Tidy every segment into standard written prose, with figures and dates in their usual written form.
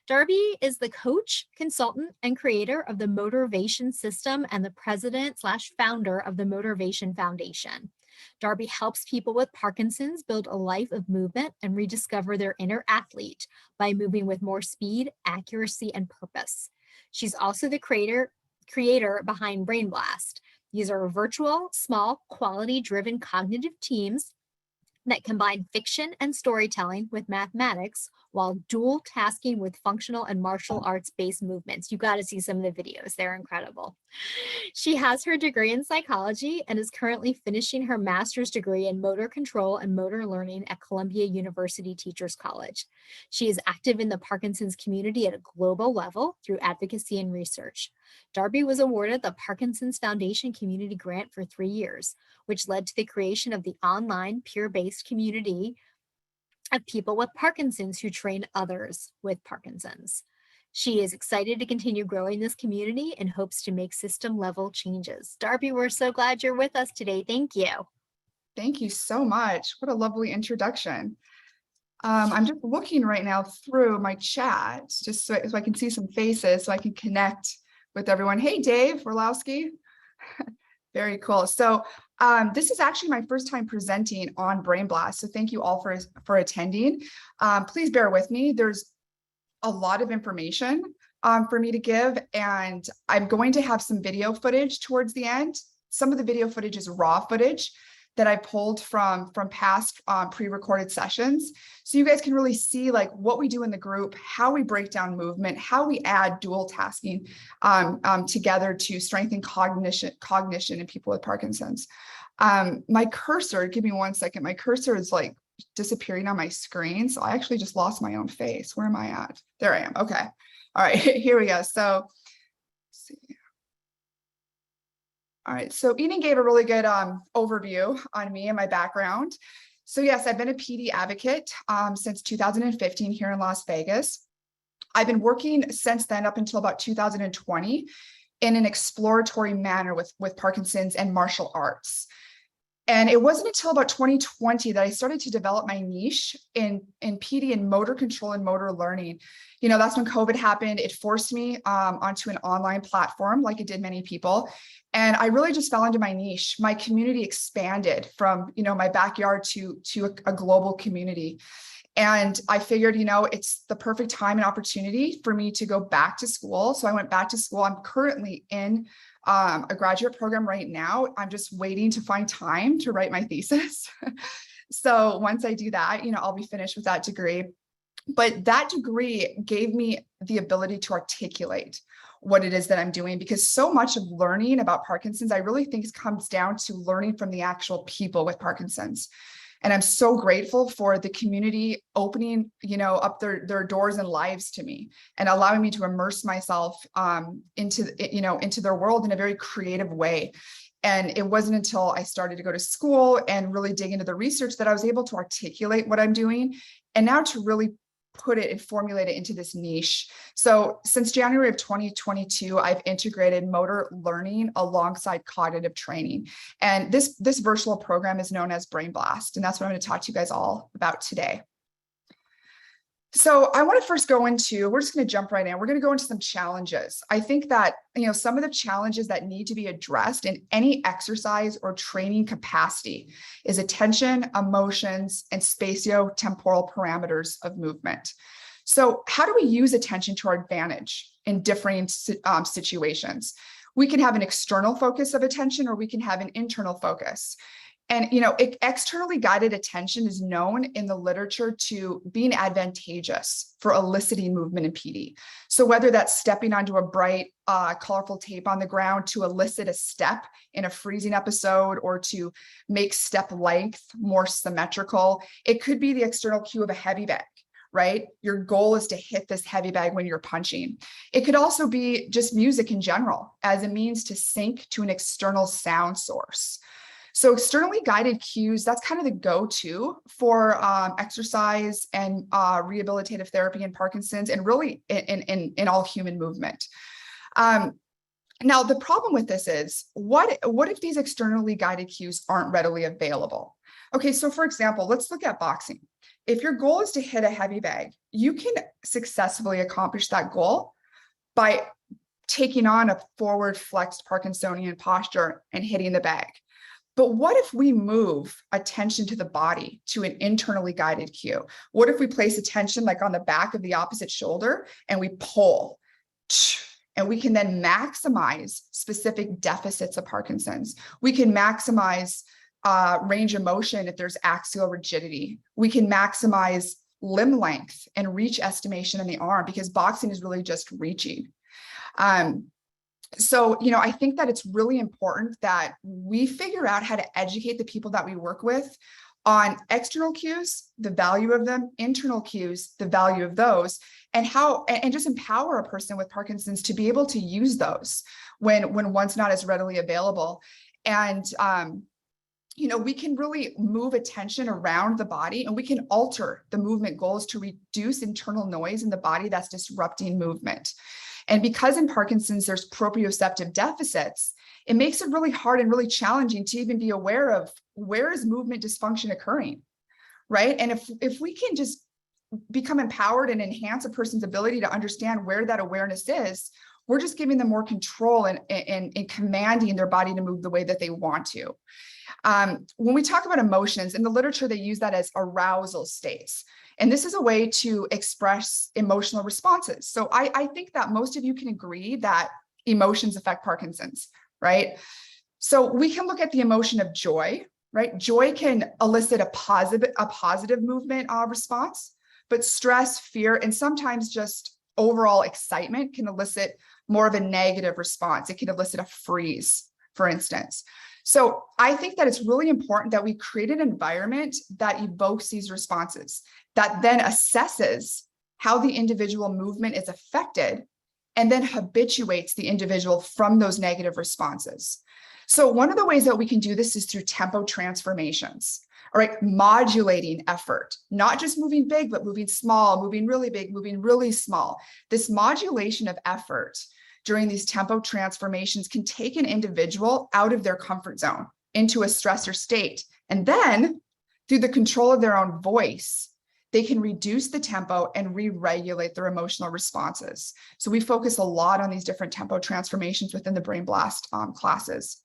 Darbe is the coach, consultant, and creator of the Motorvation system and the president/founder of the Motorvation Foundation. Darbe helps people with Parkinson's build a life of movement and rediscover their inner athlete by moving with more speed, accuracy, and purpose. She's also the creator behind Brain Blast. These are virtual, small, quality-driven cognitive teams that combine fiction and storytelling with mathematics while dual tasking with functional and martial arts-based movements. You got to see some of the videos. They're incredible. She has her degree in psychology and is currently finishing her master's degree in motor control and motor learning at Columbia University Teachers College. She is active in the Parkinson's community at a global level through advocacy and research. Darbe was awarded the Parkinson's Foundation Community Grant for 3 years, which led to the creation of the online peer-based community of people with Parkinson's who train others with Parkinson's. She is excited to continue growing this community and hopes to make system-level changes. Darbe, we're so glad you're with us today. Thank you. Thank you so much. What a lovely introduction. I'm just looking right now through my chat, just so I can see some faces, so I can connect with everyone. Hey, Dave Orlowski. Very cool. So this is actually my first time presenting on Brain Blast. So thank you all for attending. Please bear with me. There's a lot of information for me to give, and I'm going to have some video footage towards the end. Some of the video footage is raw footage that I pulled from past pre-recorded sessions. So you guys can really see like what we do in the group, how we break down movement, how we add dual tasking together to strengthen cognition in people with Parkinson's. My cursor, give me 1 second. My cursor is like disappearing on my screen. So I actually just lost my own face. Where am I at? There I am. Okay. All right, here we go. So let's see. All right, so Eden gave a really good overview on me and my background. So yes, I've been a PD advocate since 2015 here in Las Vegas. I've been working since then up until about 2020 in an exploratory manner with Parkinson's and martial arts. And it wasn't until about 2020 that I started to develop my niche in PD and motor control and motor learning. You know, that's when COVID happened. It forced me onto an online platform like it did many people. And I really just fell into my niche. My community expanded from, you know, my backyard to a global community. And I figured, you know, it's the perfect time and opportunity for me to go back to school. So I went back to school. I'm currently in a graduate program right now. I'm just waiting to find time to write my thesis. So once I do that, you know, I'll be finished with that degree. But that degree gave me the ability to articulate what it is that I'm doing, because so much of learning about Parkinson's, I really think comes down to learning from the actual people with Parkinson's. And I'm so grateful for the community opening, you know, up their doors and lives to me and allowing me to immerse myself into their world in a very creative way. And it wasn't until I started to go to school and really dig into the research that I was able to articulate what I'm doing, and now to really put it and formulate it into this niche. So since January of 2022, I've integrated motor learning alongside cognitive training. And this virtual program is known as Brain Blast. And that's what I'm going to talk to you guys all about today. So I want to first go into, we're just going to jump right in. We're going to go into some challenges. I think that, you know, some of the challenges that need to be addressed in any exercise or training capacity is attention, emotions, and spatiotemporal parameters of movement. So how do we use attention to our advantage in differing situations? We can have an external focus of attention, or we can have an internal focus. And, you know, externally guided attention is known in the literature to being advantageous for eliciting movement in PD. So whether that's stepping onto a bright, colorful tape on the ground to elicit a step in a freezing episode, or to make step length more symmetrical, it could be the external cue of a heavy bag, right? Your goal is to hit this heavy bag when you're punching. It could also be just music in general as a means to sync to an external sound source. So externally guided cues, that's kind of the go-to for exercise and rehabilitative therapy in Parkinson's, and really in all human movement. Now, the problem with this is, what if these externally guided cues aren't readily available? Okay, so for example, let's look at boxing. If your goal is to hit a heavy bag, you can successfully accomplish that goal by taking on a forward flexed Parkinsonian posture and hitting the bag. But what if we move attention to the body to an internally guided cue? What if we place attention like on the back of the opposite shoulder and we pull? And we can then maximize specific deficits of Parkinson's. We can maximize range of motion if there's axial rigidity. We can maximize limb length and reach estimation in the arm, because boxing is really just reaching. So, I think that it's really important that we figure out how to educate the people that we work with on external cues, the value of them, internal cues, the value of those, and just empower a person with Parkinson's to be able to use those when one's not as readily available. And, we can really move attention around the body, and we can alter the movement goals to reduce internal noise in the body that's disrupting movement. And because in Parkinson's, there's proprioceptive deficits, it makes it really hard and really challenging to even be aware of where is movement dysfunction occurring, right? And if we can just become empowered and enhance a person's ability to understand where that awareness is, we're just giving them more control and commanding their body to move the way that they want to. When we talk about emotions, in the literature, they use that as arousal states. And this is a way to express emotional responses. So I think that most of you can agree that emotions affect Parkinson's, right? So we can look at the emotion of joy, right? Joy can elicit a positive movement response, but stress, fear, and sometimes just overall excitement can elicit more of a negative response. It can elicit a freeze, for instance. So I think that it's really important that we create an environment that evokes these responses, that then assesses how the individual movement is affected, and then habituates the individual from those negative responses. So one of the ways that we can do this is through tempo transformations, all right, modulating effort, not just moving big, but moving small, moving really big, moving really small. This modulation of effort during these tempo transformations can take an individual out of their comfort zone into a stressor state. And then through the control of their own voice, they can reduce the tempo and re-regulate their emotional responses. So we focus a lot on these different tempo transformations within the Brain Blast classes.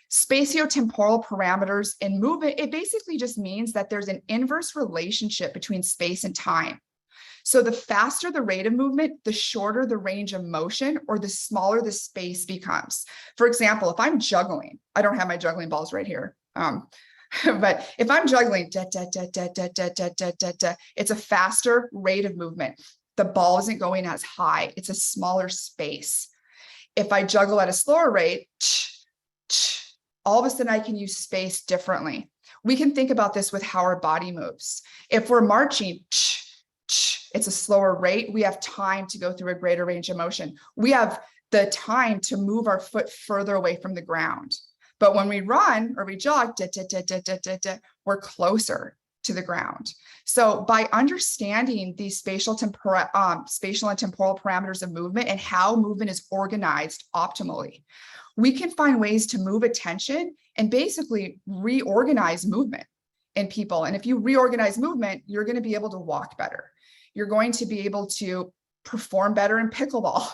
Spatiotemporal parameters in movement, it basically just means that there's an inverse relationship between space and time. So the faster the rate of movement, the shorter the range of motion, or the smaller the space becomes. For example, if I'm juggling, I don't have my juggling balls right here. But if I'm juggling, it's a faster rate of movement. The ball isn't going as high. It's a smaller space. If I juggle at a slower rate, all of a sudden I can use space differently. We can think about this with how our body moves. If we're marching, it's a slower rate. We have time to go through a greater range of motion. We have the time to move our foot further away from the ground. But when we run or we jog, we're closer to the ground. So by understanding these spatial and temporal parameters of movement and how movement is organized optimally, we can find ways to move attention and basically reorganize movement in people. And if you reorganize movement, you're going to be able to walk better. You're going to be able to perform better in pickleball,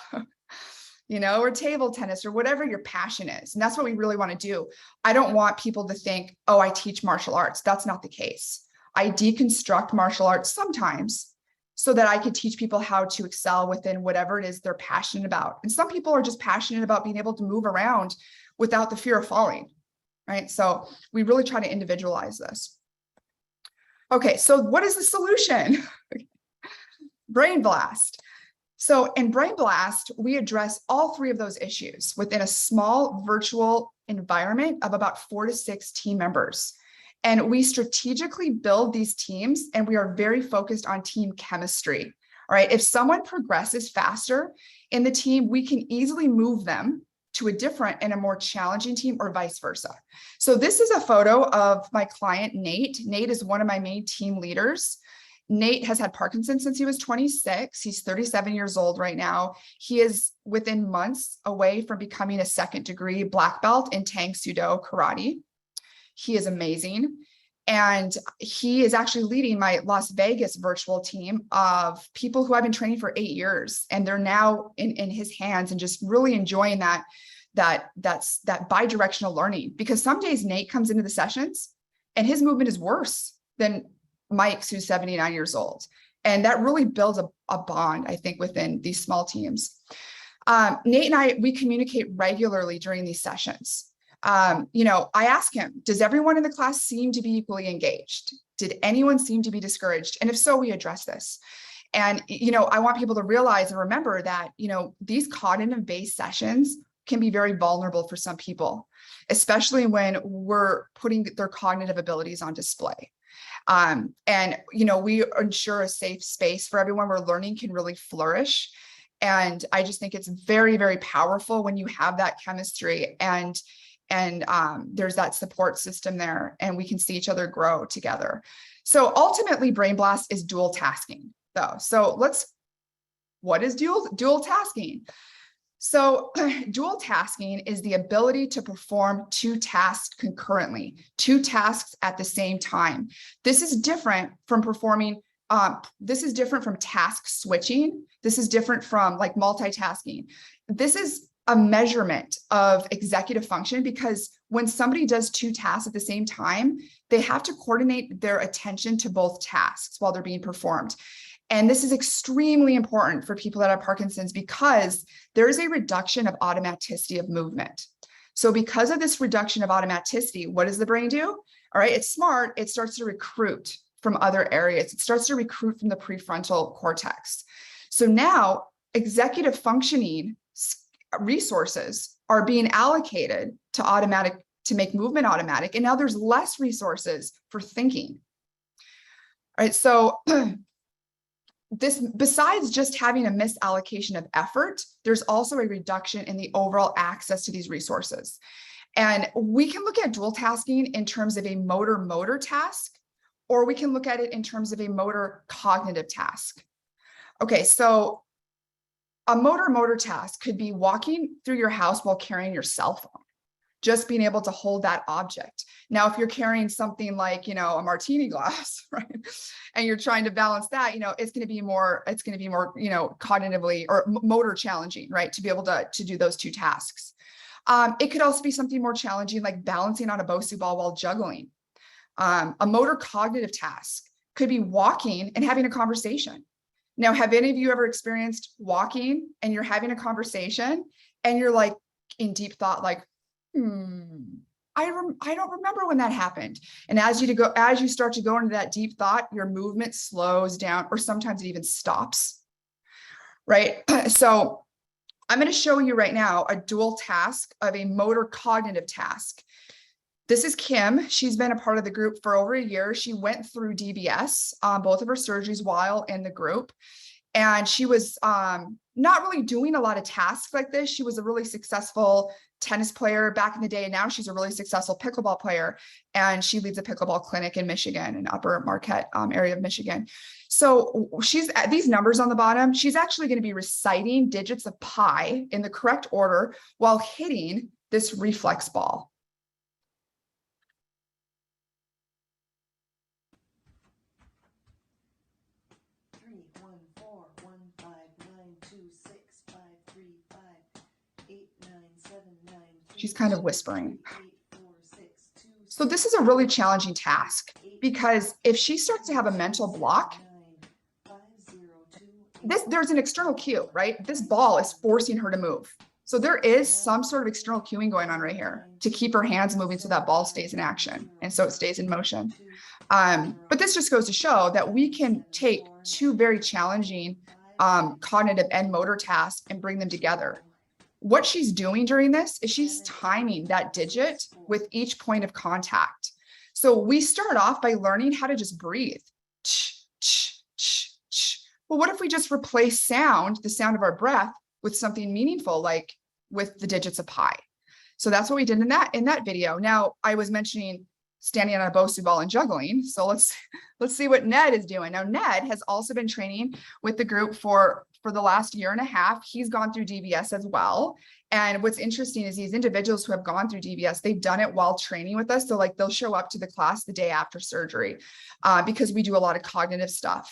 or table tennis, or whatever your passion is. And that's what we really want to do. I don't want people to think, oh, I teach martial arts. That's not the case. I deconstruct martial arts sometimes so that I could teach people how to excel within whatever it is they're passionate about. And some people are just passionate about being able to move around without the fear of falling, right? So we really try to individualize this. Okay, so what is the solution? Brain Blast. So in Brain Blast, we address all three of those issues within a small virtual environment of about 4 to 6 team members. And we strategically build these teams, and we are very focused on team chemistry. All right, if someone progresses faster in the team, we can easily move them to a different and a more challenging team, or vice versa. So this is a photo of my client, Nate. Nate is one of my main team leaders. Nate has had Parkinson's since he was 26. He's 37 years old right now. He is within months away from becoming a 2nd-degree black belt in Tang Sudo Karate. He is amazing. And he is actually leading my Las Vegas virtual team of people who I've been training for 8 years. And they're now in his hands and just really enjoying that bi-directional learning. Because some days Nate comes into the sessions and his movement is worse than Mike's, who's 79 years old. And that really builds a bond, I think, within these small teams. Nate and we communicate regularly during these sessions. I ask him, does everyone in the class seem to be equally engaged? Did anyone seem to be discouraged? And if so, we address this. And, I want people to realize and remember that, these cognitive-based sessions can be very vulnerable for some people, especially when we're putting their cognitive abilities on display. We ensure a safe space for everyone where learning can really flourish. And I just think it's very, very powerful when you have that chemistry and there's that support system there, and we can see each other grow together. So ultimately, Brain Blast is dual tasking, though. So what is dual tasking? So dual tasking is the ability to perform 2 tasks concurrently, 2 tasks at the same time. This is different from task switching. This is different from like multitasking. This is a measurement of executive function, because when somebody does 2 tasks at the same time, they have to coordinate their attention to both tasks while they're being performed. And this is extremely important for people that have Parkinson's, because there is a reduction of automaticity of movement. So because of this reduction of automaticity, what does the brain do? All right, it's smart. It starts to recruit from other areas. It starts to recruit from the prefrontal cortex. So now executive functioning resources are being allocated to make movement automatic. And now there's less resources for thinking. All right, so this, besides just having a misallocation of effort, there's also a reduction in the overall access to these resources. And we can look at dual tasking in terms of a motor task, or we can look at it in terms of a motor cognitive task. Okay, so a motor task could be walking through your house while carrying your cell phone, just being able to hold that object. Now, if you're carrying something like, a martini glass, right, and you're trying to balance that, it's going to be more, cognitively or motor challenging, right, to be able to do those 2 tasks. It could also be something more challenging, like balancing on a Bosu ball while juggling. A motor cognitive task could be walking and having a conversation. Now, have any of you ever experienced walking and you're having a conversation and you're like in deep thought, like, I don't remember when that happened. And as you start to go into that deep thought, your movement slows down, or sometimes it even stops, right? So I'm going to show you right now a dual task of a motor cognitive task. This is Kim. She's been a part of the group for over a year. She went through DBS, both of her surgeries while in the group. And she was not really doing a lot of tasks like this. She was a really successful tennis player back in the day. And now she's a really successful pickleball player. And she leads a pickleball clinic in Michigan, in Upper Marquette area of Michigan. So she's at these numbers on the bottom. She's actually going to be reciting digits of pi in the correct order while hitting this reflex ball. 9, she's kind of whispering. So this is a really challenging task, because if she starts to have a mental block, there's an external cue, right? This ball is forcing her to move. So there is some sort of external cueing going on right here to keep her hands moving so that ball stays in action and so it stays in motion. But this just goes to show that we can take 2 very challenging cognitive and motor tasks and bring them together. What she's doing during this is she's timing that digit with each point of contact. So we start off by learning how to just breathe. Well, what if we just replace the sound of our breath, with something meaningful, like with the digits of pi? So that's what we did in that video. Now, I was mentioning standing on a Bosu ball and juggling. So let's see what Ned is doing. Now, Ned has also been training with the group for for the last year and a half, he's gone through DBS as well. And what's interesting is these individuals who have gone through DBS, they've done it while training with us. So like they'll show up to the class the day after surgery because we do a lot of cognitive stuff.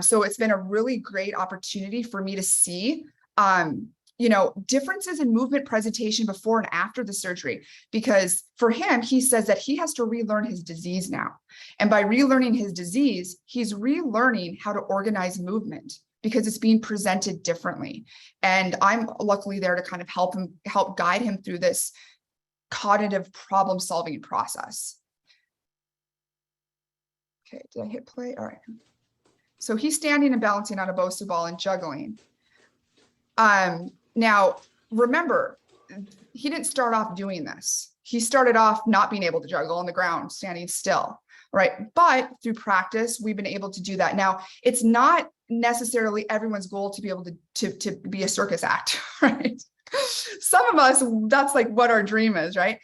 So it's been a really great opportunity for me to see, differences in movement presentation before and after the surgery, because for him, he says that he has to relearn his disease now. And by relearning his disease, he's relearning how to organize movement because it's being presented differently. And I'm luckily there to kind of help guide him through this cognitive problem solving process. Okay, did I hit play? All right. So he's standing and balancing on a Bosu ball and juggling. Now, remember, he didn't start off doing this. He started off not being able to juggle on the ground, standing still, right? But through practice, we've been able to do that. Now, it's not necessarily everyone's goal to be able to be a circus act, right? Some of us, that's like what our dream is, right?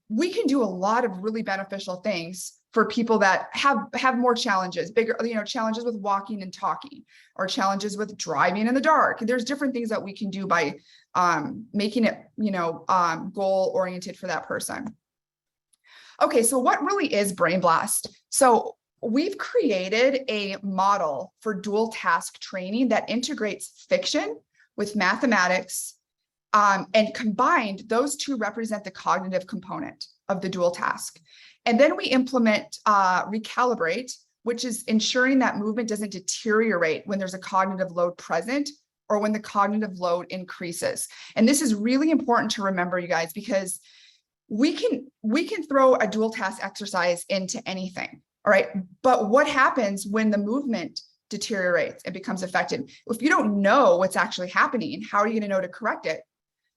We can do a lot of really beneficial things for people that have more challenges, bigger, challenges with walking and talking, or challenges with driving in the dark. There's different things that we can do by making it, goal oriented for that person. Okay, so what really is Brain Blast? So we've created a model for dual task training that integrates fiction with mathematics, and combined, those two represent the cognitive component of the dual task. And then we implement recalibrate, which is ensuring that movement doesn't deteriorate when there's a cognitive load present or when the cognitive load increases. And this is really important to remember, you guys, because we can throw a dual task exercise into anything, all right? But what happens when the movement deteriorates and becomes affected? If you don't know what's actually happening, how are you going to know to correct it?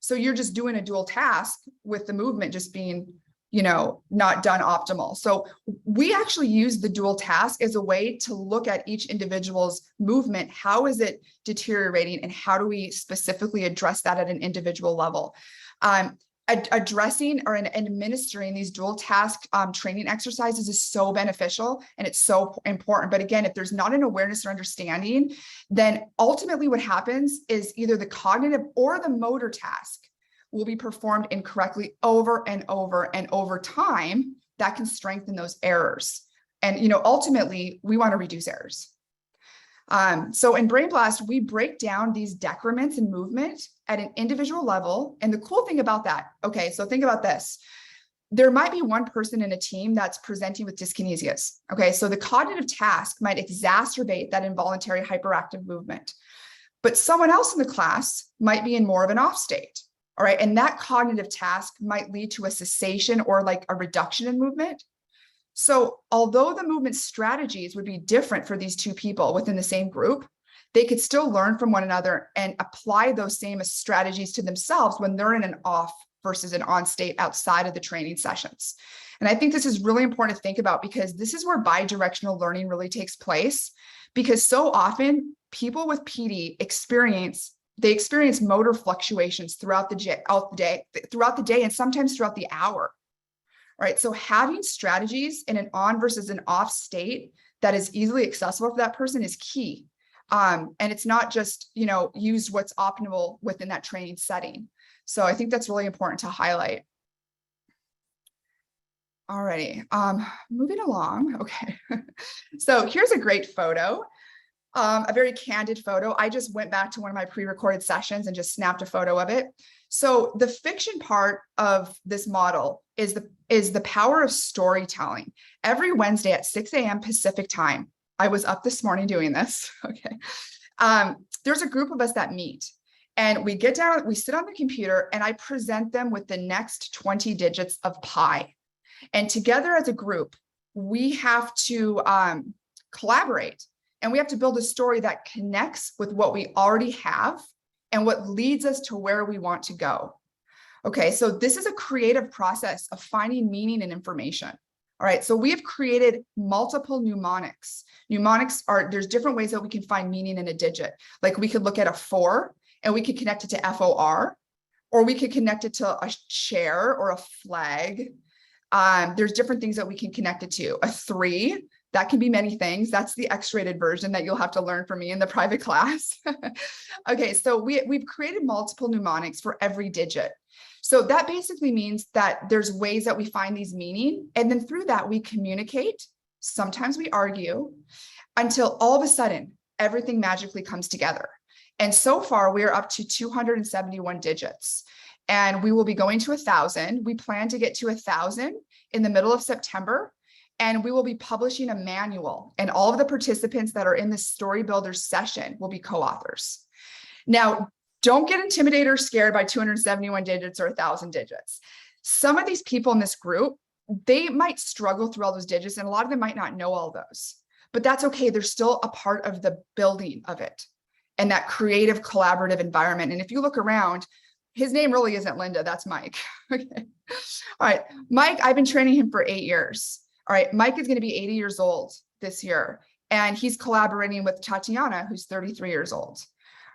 So you're just doing a dual task with the movement just being not done optimal. So we actually use the dual task as a way to look at each individual's movement. How is it deteriorating, and how do we specifically address that at an individual level? Addressing or administering these dual task training exercises is so beneficial and it's so important. But again, if there's not an awareness or understanding, then ultimately what happens is either the cognitive or the motor task will be performed incorrectly over and over and over time. That can strengthen those errors. And ultimately, we want to reduce errors. So in Brain Blast, we break down these decrements in movement at an individual level. And the cool thing about that, okay, so think about this. There might be one person in a team that's presenting with dyskinesias. Okay, so the cognitive task might exacerbate that involuntary hyperactive movement. But someone else in the class might be in more of an off state. All right, and that cognitive task might lead to a cessation or like a reduction in movement. So although the movement strategies would be different for these two people within the same group, they could still learn from one another and apply those same strategies to themselves when they're in an off versus an on state outside of the training sessions. And I think this is really important to think about, because this is where bidirectional learning really takes place, because so often people with PD experience motor fluctuations throughout the day, and sometimes throughout the hour. All right, so having strategies in an on versus an off state that is easily accessible for that person is key. And it's not just, use what's optimal within that training setting. So I think that's really important to highlight. Alrighty, moving along. Okay, so here's a great photo. A very candid photo. I just went back to one of my pre-recorded sessions and just snapped a photo of it. So the fiction part of this model is the power of storytelling. Every Wednesday at 6 a.m. Pacific time, I was up this morning doing this, okay. There's a group of us that meet, and we get down, we sit on the computer, and I present them with the next 20 digits of pi. And together as a group, we have to collaborate. And we have to build a story that connects with what we already have and what leads us to where we want to go. Okay, so this is a creative process of finding meaning in information. All right, so we have created multiple mnemonics. Mnemonics there's different ways that we can find meaning in a digit. Like we could look at a 4 and we could connect it to FOR, or we could connect it to a chair or a flag. There's different things that we can connect it to. A 3 That can be many things. That's the X-rated version that you'll have to learn from me in the private class. Okay, so we've created multiple mnemonics for every digit. So that basically means that there's ways that we find these meaning, and then through that we communicate. Sometimes we argue until all of a sudden everything magically comes together. And so far we are up to 271 digits, and we will be going to 1,000. We plan to get to 1,000 in the middle of September. And we will be publishing a manual, and all of the participants that are in this Story Builders session will be co-authors. Now, don't get intimidated or scared by 271 digits or 1,000 digits. Some of these people in this group, they might struggle through all those digits, and a lot of them might not know all those, but that's okay. They're still a part of the building of it and that creative collaborative environment. And if you look around, his name really isn't Linda, that's Mike. Okay. All right, Mike, I've been training him for 8 years. All right, Mike is going to be 80 years old this year, and he's collaborating with Tatiana, who's 33 years old.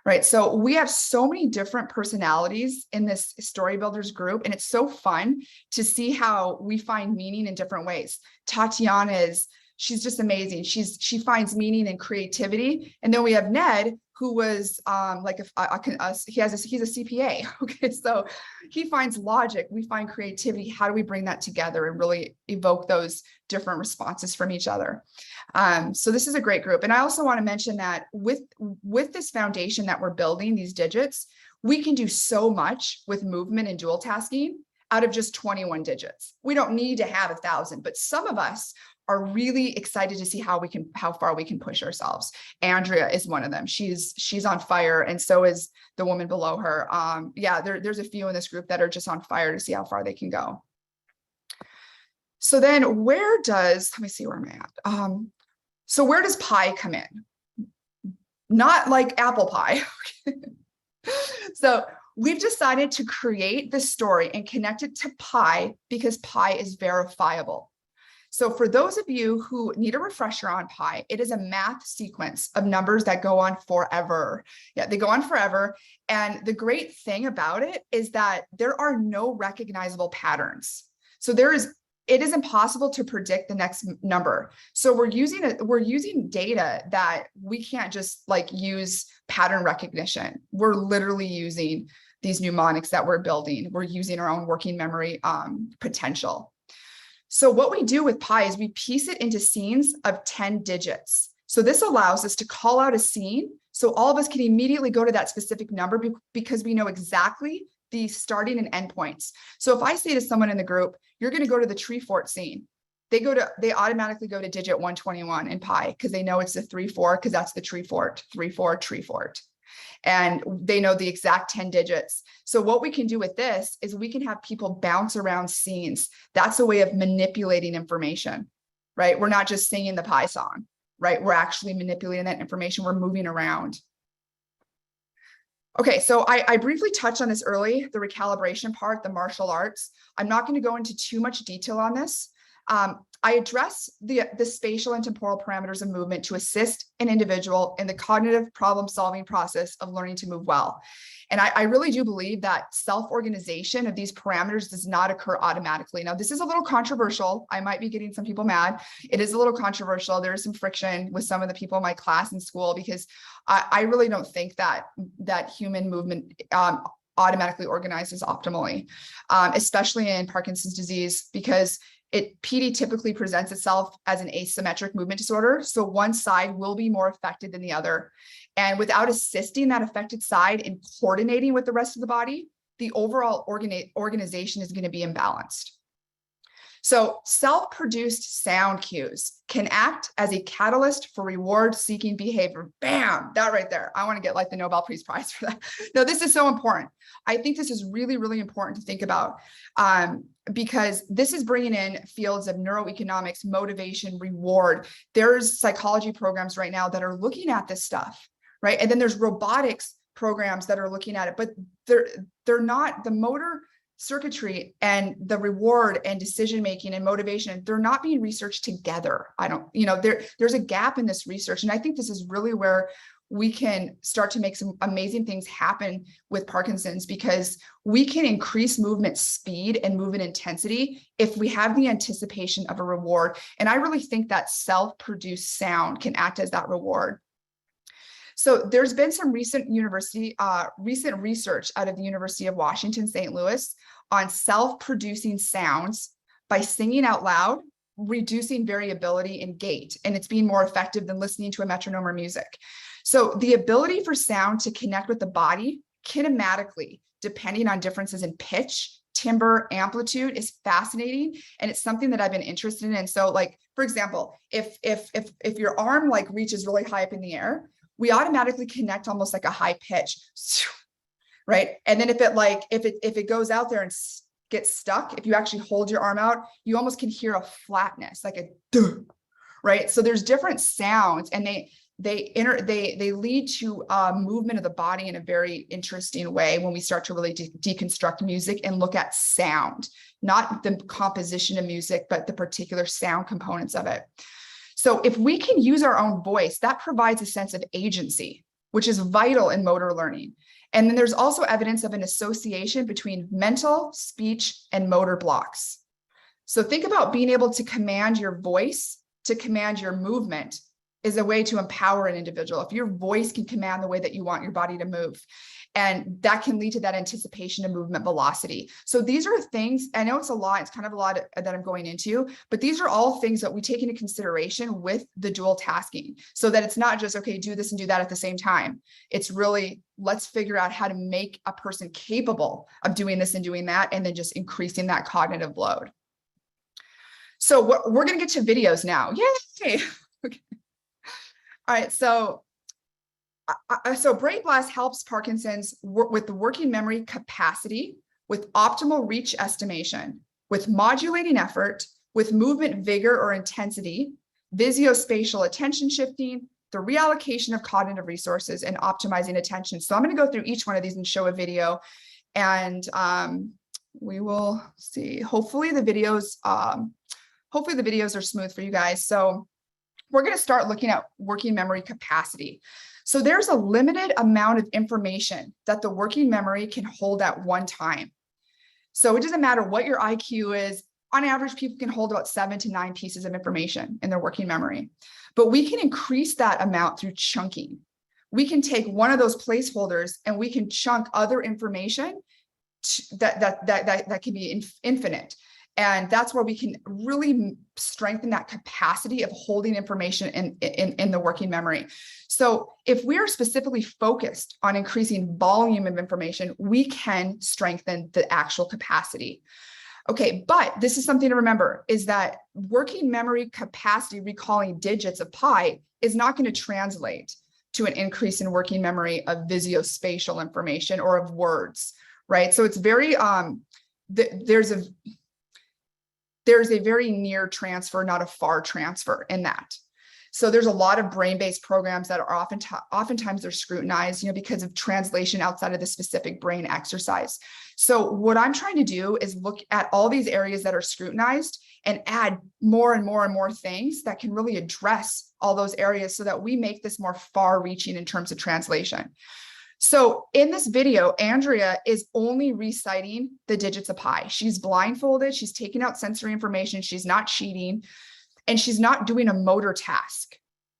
Right, so we have so many different personalities in this Story Builders group, and it's so fun to see how we find meaning in different ways. Tatiana she's just amazing. She finds meaning and creativity, and then we have Ned, who was he's a CPA. Okay, so he finds logic. We find creativity. How do we bring that together and really evoke those different responses from each other? So this is a great group. And I also want to mention that with this foundation that we're building, these digits, we can do so much with movement and dual tasking out of just 21 digits. We don't need to have 1,000, but some of us are really excited to see how far we can push ourselves. Andrea is one of them. She's on fire, and so is the woman below her. Yeah, there's a few in this group that are just on fire to see how far they can go. So then let me see where I'm at. So where does pie come in? Not like apple pie. So we've decided to create this story and connect it to pi because pi is verifiable. So for those of you who need a refresher on pi, it is a math sequence of numbers that go on forever. Yeah, they go on forever. And the great thing about it is that there are no recognizable patterns. So it is impossible to predict the next number. So we're using data that we can't just use pattern recognition. We're literally using these mnemonics that we're building. We're using our own working memory potential. So what we do with pi is we piece it into scenes of 10 digits. So this allows us to call out a scene. So all of us can immediately go to that specific number because we know exactly the starting and end points. So if I say to someone in the group, you're going to go to the tree fort scene, they automatically go to digit 121 in pi because they know it's the 3-4 because that's the tree fort, 3-4 tree fort. And they know the exact 10 digits. So what we can do with this is we can have people bounce around scenes. That's a way of manipulating information, right? We're not just singing the pie song, right? We're actually manipulating that information. We're moving around. Okay, so I briefly touched on this early, the recalibration part, the martial arts. I'm not going to go into too much detail on this. I address the spatial and temporal parameters of movement to assist an individual in the cognitive problem-solving process of learning to move well. And I really do believe that self-organization of these parameters does not occur automatically. Now, this is a little controversial. I might be getting some people mad. It is a little controversial. There is some friction with some of the people in my class in school because I really don't think that human movement automatically organizes optimally, especially in Parkinson's disease, because PD typically presents itself as an asymmetric movement disorder. So one side will be more affected than the other. And without assisting that affected side in coordinating with the rest of the body, the overall organization is going to be imbalanced. So self-produced sound cues can act as a catalyst for reward-seeking behavior. Bam, that right there. I want to get the Nobel Peace Prize for that. No, this is so important. I think this is really, really important to think about because this is bringing in fields of neuroeconomics, motivation, reward. There's psychology programs right now that are looking at this stuff, right? And then there's robotics programs that are looking at it, but they're not the motor circuitry and the reward and decision-making and motivation, they're not being researched together. There's a gap in this research. And I think this is really where we can start to make some amazing things happen with Parkinson's, because we can increase movement speed and movement intensity if we have the anticipation of a reward. And I really think that self-produced sound can act as that reward. So there's been some recent research out of the University of Washington, St. Louis on self-producing sounds by singing out loud, reducing variability in gait, and it's being more effective than listening to a metronome or music. So the ability for sound to connect with the body kinematically, depending on differences in pitch, timbre, amplitude, is fascinating, and it's something that I've been interested in. So, like, for example, if your arm like reaches really high up in the air, we automatically connect almost like a high pitch, right? And then if it goes out there and gets stuck, if you actually hold your arm out, you almost can hear a flatness, like a duh, right? So there's different sounds, and they lead to movement of the body in a very interesting way when we start to really deconstruct music and look at sound, not the composition of music, but the particular sound components of it. So if we can use our own voice, that provides a sense of agency, which is vital in motor learning. And then there's also evidence of an association between mental, speech, and motor blocks. So think about being able to command your voice, to command your movement, is a way to empower an individual. If your voice can command the way that you want your body to move, and that can lead to that anticipation of movement velocity. So these are things, I know it's a lot, it's kind of a lot that I'm going into, but these are all things that we take into consideration with the dual tasking, so that it's not just, okay, do this and do that at the same time. It's really, let's figure out how to make a person capable of doing this and doing that, and then just increasing that cognitive load. So we're going to get to videos now. Yay! Okay. All right, so Brain Blast helps Parkinson's with the working memory capacity, with optimal reach estimation, with modulating effort, with movement vigor or intensity, visuospatial attention shifting, the reallocation of cognitive resources, and optimizing attention. So I'm going to go through each one of these and show a video, and we will see. Hopefully the videos are smooth for you guys. So we're going to start looking at working memory capacity. So there's a limited amount of information that the working memory can hold at one time. So it doesn't matter what your IQ is. On average, people can hold about 7 to 9 pieces of information in their working memory. But we can increase that amount through chunking. We can take one of those placeholders and we can chunk other information that can be infinite. And that's where we can really strengthen that capacity of holding information in the working memory. So if we are specifically focused on increasing volume of information, we can strengthen the actual capacity. Okay, but this is something to remember, is that working memory capacity, recalling digits of pi, is not going to translate to an increase in working memory of visuospatial information or of words, right? So it's very, there's a very near transfer, not a far transfer in that. So there's a lot of brain-based programs that are oftentimes they're scrutinized, because of translation outside of the specific brain exercise. So what I'm trying to do is look at all these areas that are scrutinized and add more and more and more things that can really address all those areas, so that we make this more far-reaching in terms of translation. So in this video, Andrea is only reciting the digits of pi. She's blindfolded, she's taking out sensory information, she's not cheating, and she's not doing a motor task.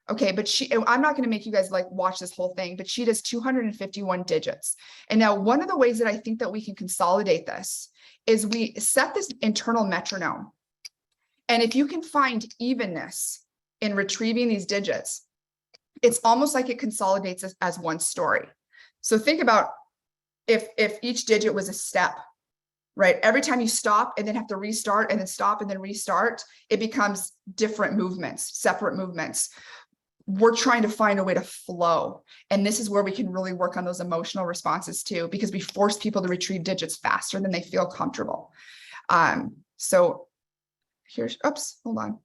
Okay, but I'm not going to make you guys watch this whole thing, but she does 251 digits. And now one of the ways that I think that we can consolidate this is we set this internal metronome. And if you can find evenness in retrieving these digits, it's almost like it consolidates as one story. So think about if each digit was a step, right? Every time you stop and then have to restart and then stop and then restart, it becomes different movements, separate movements. We're trying to find a way to flow. And this is where we can really work on those emotional responses too, because we force people to retrieve digits faster than they feel comfortable. So here's, oops, hold on,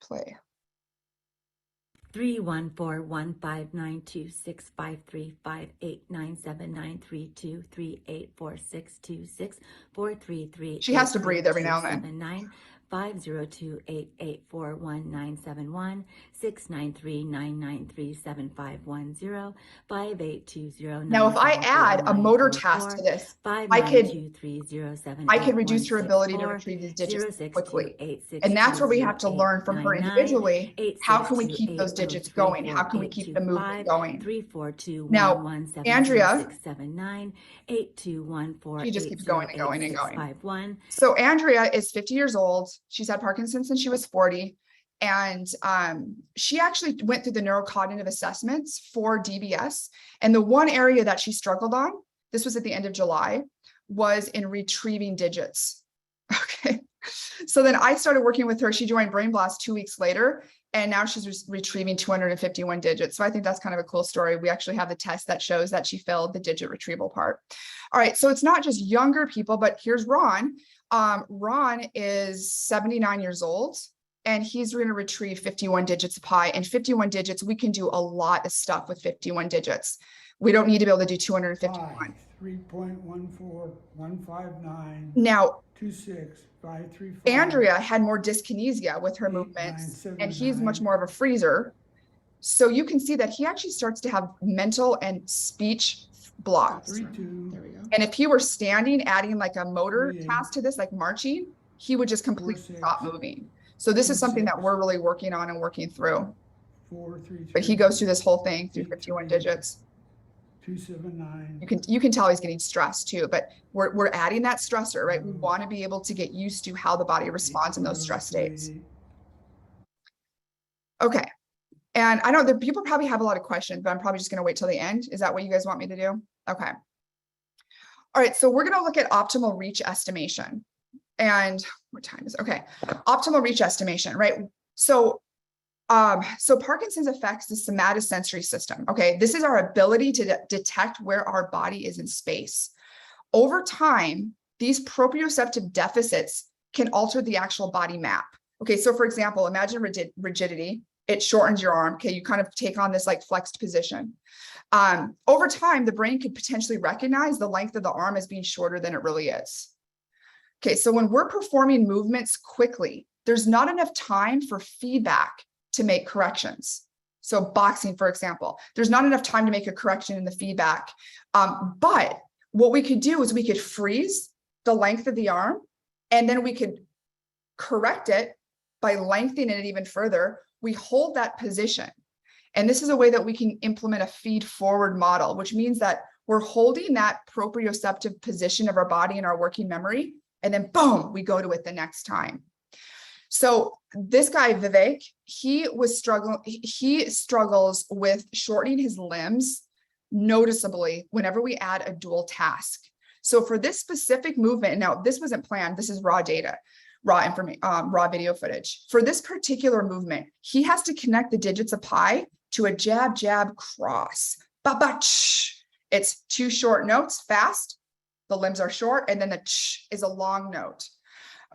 play. 31415926535897932384626433843. She has to breathe every now and then. 502-884-1971, 693-993-7510, 5820. Now, if I add a motor task to this, I could reduce her ability to retrieve these digits quickly. And that's where we have to learn from her individually. How can we keep those digits going? How can we keep the movement going? Now, Andrea, she just keeps going and going and going. So Andrea is 50 years old. She's had Parkinson's since she was 40. And she actually went through the neurocognitive assessments for DBS. And the one area that she struggled on, this was at the end of July, was in retrieving digits. Okay. So then I started working with her. She joined Brain Blast 2 weeks later, and now she's retrieving 251 digits. So I think that's kind of a cool story. We actually have the test that shows that she failed the digit retrieval part. All right. So it's not just younger people, but here's Ron. Ron is 79 years old. And he's going to retrieve 51 digits of pi. And 51 digits, we can do a lot of stuff with 51 digits. We don't need to be able to do 251. 3.14159. Now, 26535. Andrea had more dyskinesia with her movements, and he's much more of a freezer. So you can see that he actually starts to have mental and speech blocks. 32. There we go. And if he were standing, adding like a motor task to this, like marching, he would just completely stop moving. So this is something that we're really working on and working through. 433. But he goes through this whole thing through 51 digits. 279. You can tell he's getting stressed too, but we're adding that stressor, right? We want to be able to get used to how the body responds in those stress states. Okay. And I know that people probably have a lot of questions, but I'm probably just going to wait till the end. Is that what you guys want me to do? Okay. All right. So we're going to look at optimal reach estimation. And what time is it? Okay. Optimal reach estimation, right? So Parkinson's affects the somatosensory system. Okay. This is our ability to detect where our body is in space. Over time, these proprioceptive deficits can alter the actual body map. Okay. So for example, imagine rigidity. It shortens your arm. Okay. You kind of take on this like flexed position. Over time, the brain could potentially recognize the length of the arm as being shorter than it really is. Okay, so when we're performing movements quickly, there's not enough time for feedback to make corrections. So boxing, for example, there's not enough time to make a correction in the feedback. But what we could do is we could freeze the length of the arm, and then we could correct it by lengthening it even further. We hold that position. And this is a way that we can implement a feed forward model, which means that we're holding that proprioceptive position of our body in our working memory. And then boom, we go to it the next time. So this guy, Vivek, he struggles with shortening his limbs noticeably whenever we add a dual task. So for this specific movement, now this wasn't planned, this is raw data, raw information, raw video footage. For this particular movement, he has to connect the digits of pi to a jab, jab, cross. Ba-ba-ch. It's 2 short notes, fast. The limbs are short, and then the ch is a long note.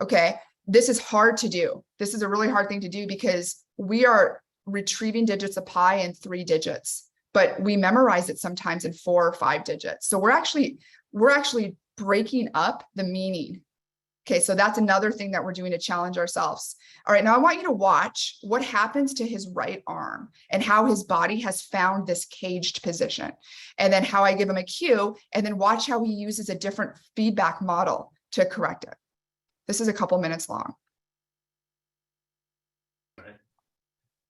Okay, this is hard to do. This is a really hard thing to do because we are retrieving digits of pi in 3 digits, but we memorize it sometimes in 4 or 5 digits. So we're actually breaking up the meaning. Okay, so that's another thing that we're doing to challenge ourselves. All right, now I want you to watch what happens to his right arm and how his body has found this caged position, and then how I give him a cue, and then watch how he uses a different feedback model to correct it. This is a couple minutes long.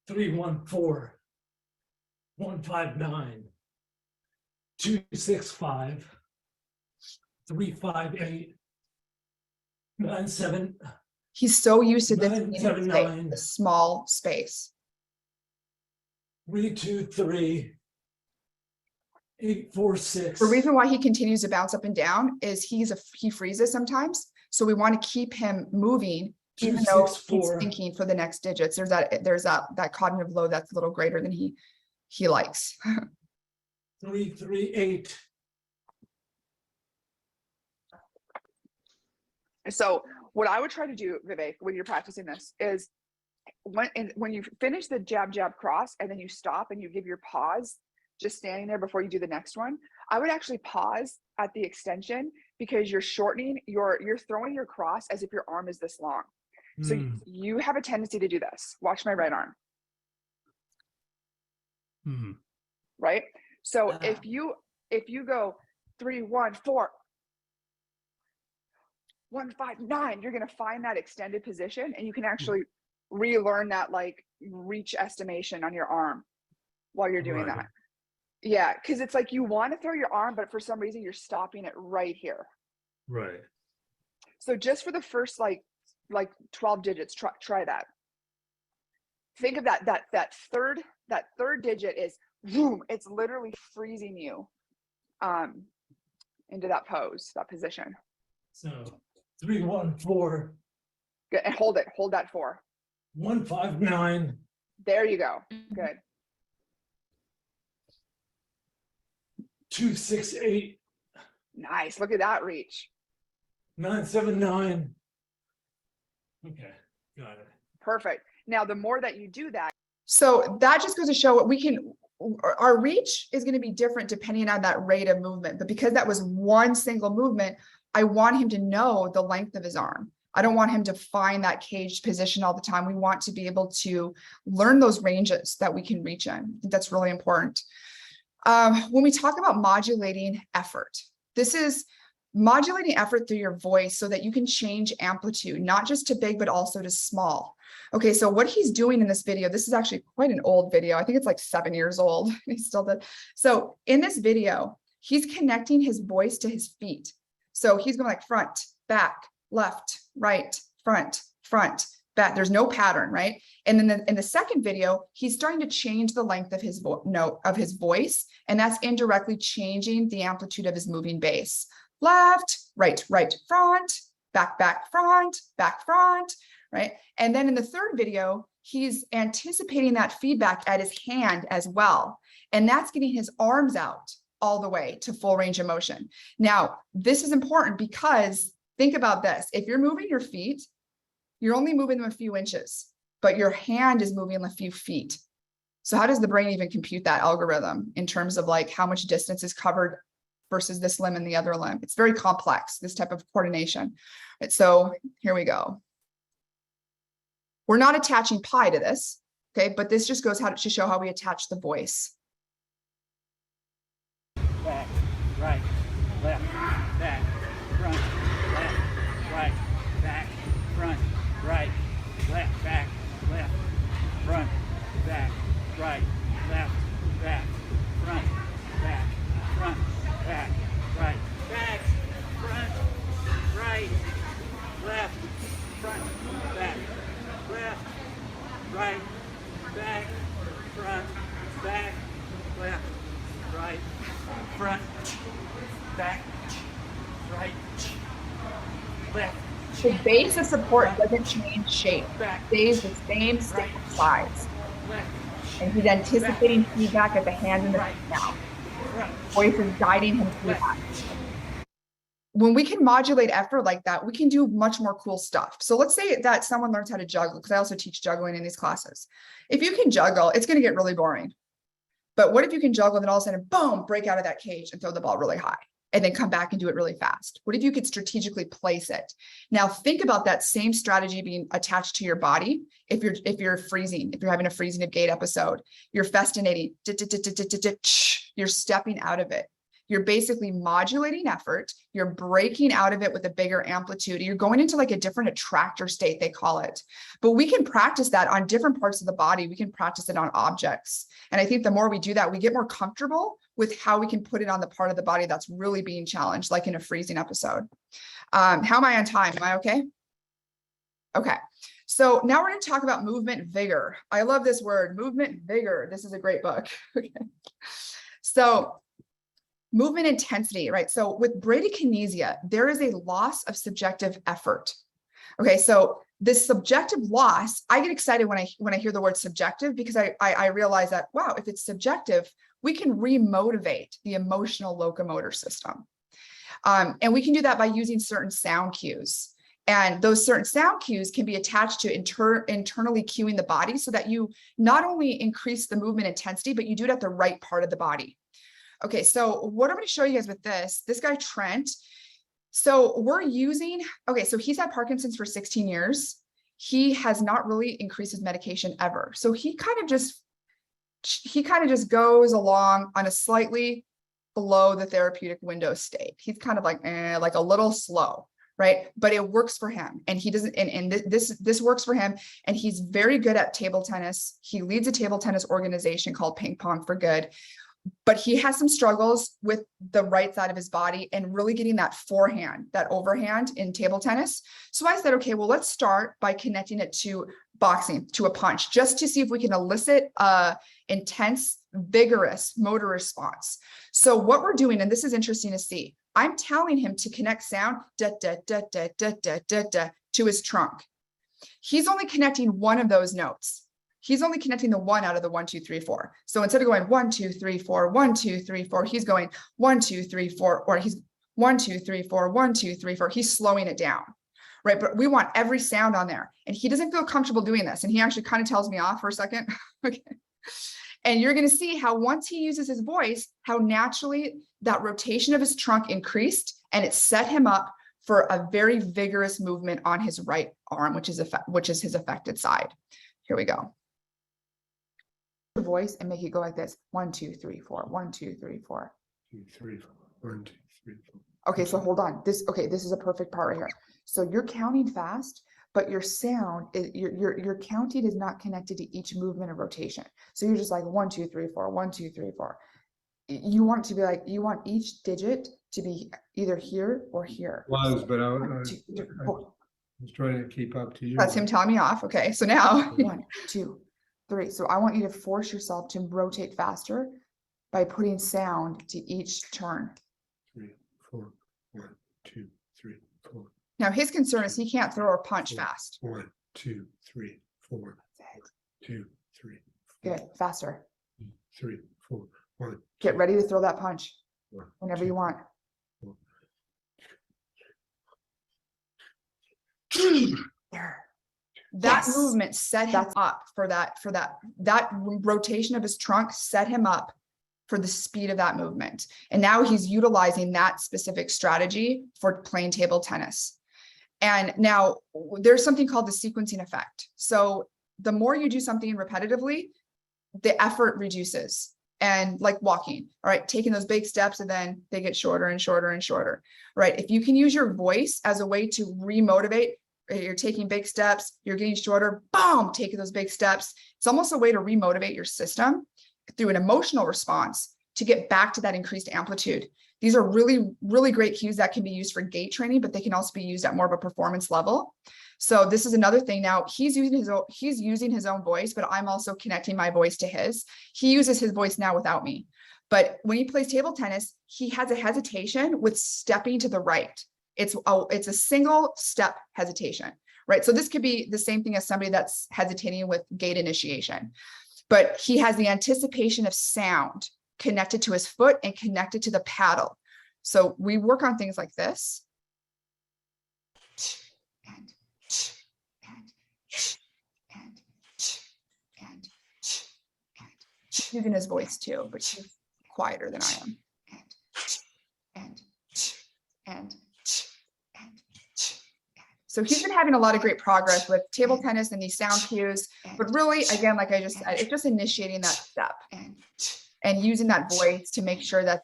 314 159 265 358 97. He's so used to this 979 small space. 323 846. The reason why he continues to bounce up and down is he freezes sometimes. So we want to keep him moving, even though he's thinking for the next digits. There's that cognitive load that's a little greater than he likes. 338. So what I would try to do, Vivek, when you're practicing this is when you finish the jab, jab, cross, and then you stop and you give your pause, just standing there before you do the next one, I would actually pause at the extension because you're shortening, you're throwing your cross as if your arm is this long. So you have a tendency to do this. Watch my right arm. Right? So if you go 3, 1, 4, 1, 5, 9, you're going to find that extended position, and you can actually relearn that like reach estimation on your arm while you're doing that. Yeah, because it's like you want to throw your arm, but for some reason you're stopping it right here. Right. So just for the first like 12 digits, try that. Think of that third digit is boom, it's literally freezing you into that pose, that position. So 3, 1, 4. Good. And hold that 4. 1, 5, 9. There you go. Good. 2, 6, 8. Nice. Look at that reach. 9, 7, 9. Okay, got it. Perfect. Now, the more that you do that. So that just goes to show what we can, our reach is going to be different depending on that rate of movement. But because that was one single movement, I want him to know the length of his arm. I don't want him to find that caged position all the time. We want to be able to learn those ranges that we can reach in. I think that's really important. When we talk about modulating effort, this is modulating effort through your voice so that you can change amplitude, not just to big, but also to small. Okay, so what he's doing in this video, this is actually quite an old video. I think it's like 7 years old. He still did. So in this video, he's connecting his voice to his feet. So he's going like front, back, left, right, front, back. There's no pattern, right? And then in the second video, he's starting to change the length of his voice, and that's indirectly changing the amplitude of his moving bass. Left, right, front, back, front, right? And then in the third video, he's anticipating that feedback at his hand as well. And that's getting his arms out all the way to full range of motion. Now, this is important because think about this. If you're moving your feet, you're only moving them a few inches, but your hand is moving a few feet. So how does the brain even compute that algorithm in terms of like how much distance is covered versus this limb and the other limb? It's very complex, this type of coordination. Right, so here we go. We're not attaching pi to this, okay? But this just goes to show how we attach the voice. Back, right, left, back, front, left, right, back, front, right, left, back, left, front, back, right, left, back, front, back, front, back, right, back, front, right, left, front, back, left, right, back, front, back, left, right, front, back, right, left. The base of support doesn't change shape. It stays the same stable size. And he's anticipating feedback at the hand and the feet now. Voice is guiding him through that. When we can modulate effort like that, we can do much more cool stuff. So let's say that someone learns how to juggle, because I also teach juggling in these classes. If you can juggle, it's going to get really boring. But what if you can juggle and then all of a sudden, boom, break out of that cage and throw the ball really high and then come back and do it really fast? What if you could strategically place it? Now think about that same strategy being attached to your body. If you're freezing, if you're having a freezing of gait episode, you're festinating, you're stepping out of it. You're basically modulating effort. You're breaking out of it with a bigger amplitude. You're going into like a different attractor state, they call it. But we can practice that on different parts of the body. We can practice it on objects. And I think the more we do that, we get more comfortable with how we can put it on the part of the body that's really being challenged, like in a freezing episode. How am I on time? Am I okay? Okay. So now we're going to talk about movement vigor. I love this word, movement vigor. This is a great book. Okay. So movement intensity, right? So with bradykinesia, there is a loss of subjective effort. Okay, so this subjective loss, I get excited when I hear the word subjective, because I realize that, wow, if it's subjective, we can remotivate the emotional locomotor system. And we can do that by using certain sound cues. And those certain sound cues can be attached to internally cueing the body so that you not only increase the movement intensity, but you do it at the right part of the body. Okay, so what I'm going to show you guys with this guy, Trent. So we're using, okay, so he's had Parkinson's for 16 years. he has not really increased his medication ever. So he kind of just goes along on a slightly below the therapeutic window state. He's kind of like a little slow, right? But it works for him, and he doesn't. And this works for him, and he's very good at table tennis. He leads a table tennis organization called Ping Pong for Good. But he has some struggles with the right side of his body and really getting that forehand, that overhand in table tennis. So I said, okay, well, let's start by connecting it to boxing, to a punch, just to see if we can elicit intense, vigorous motor response. So what we're doing, and this is interesting to see, I'm telling him to connect sound da, da, da, da, da, da, da, da, to his trunk. He's only connecting one of those notes. He's only connecting the one out of the 1, 2, 3, 4. So instead of going 1, 2, 3, 4, 1, 2, 3, 4, he's going 1, 2, 3, 4, or he's 1, 2, 3, 4, 1, 2, 3, 4. He's slowing it down, right? But we want every sound on there, and he doesn't feel comfortable doing this. And he actually kind of tells me off for a second. Okay. And you're going to see how once he uses his voice, how naturally that rotation of his trunk increased, and it set him up for a very vigorous movement on his right arm, which is his affected side. Here we go. Voice and make it go like this: 1, 2, 3, 4, 1, 2, 3, 4. 2, 3, 4. 1, 2, 3, 4. Okay, so hold on. This is a perfect part right here. So you're counting fast, but your sound is your counting is not connected to each movement or rotation. So you're just like 1, 2, 3, 4, 1, 2, 3, 4. You want it to be like, you want each digit to be either here or here. But I 1, 2, 3, 4. was trying to keep up to you. That's him telling me off. Okay, so now 1, 2, 3. So I want you to force yourself to rotate faster by putting sound to each turn. 3, 4, 1, 2, 3, 4. Now his concern is he can't throw or punch 4, fast. 1, 2, 3, 4. 2, 3. 4, Good, faster. 3, 4, 1. Get ready to throw that punch 1, whenever 2, you want. 4. There. That movement set him up for that rotation of his trunk set him up for the speed of that movement. And now he's utilizing that specific strategy for playing table tennis. And now there's something called the sequencing effect. So the more you do something repetitively, the effort reduces. And like walking, all right, taking those big steps, and then they get shorter and shorter and shorter, right? If you can use your voice as a way to remotivate, you're taking big steps, you're getting shorter, boom, taking those big steps. It's almost a way to remotivate your system through an emotional response to get back to that increased amplitude. These are really, really great cues that can be used for gait training, but they can also be used at more of a performance level. So this is another thing. Now he's using his own voice, but I'm also connecting my voice to his. He uses his voice now without me. But when he plays table tennis, he has a hesitation with stepping to the right. It's a single step hesitation, right? So this could be the same thing as somebody that's hesitating with gait initiation, but he has the anticipation of sound connected to his foot and connected to the paddle. So we work on things like this. And using his voice too, but she's quieter than I am. And so he's been having a lot of great progress with table tennis and these sound cues, but really, again, like I just said, it's just initiating that step and using that voice to make sure that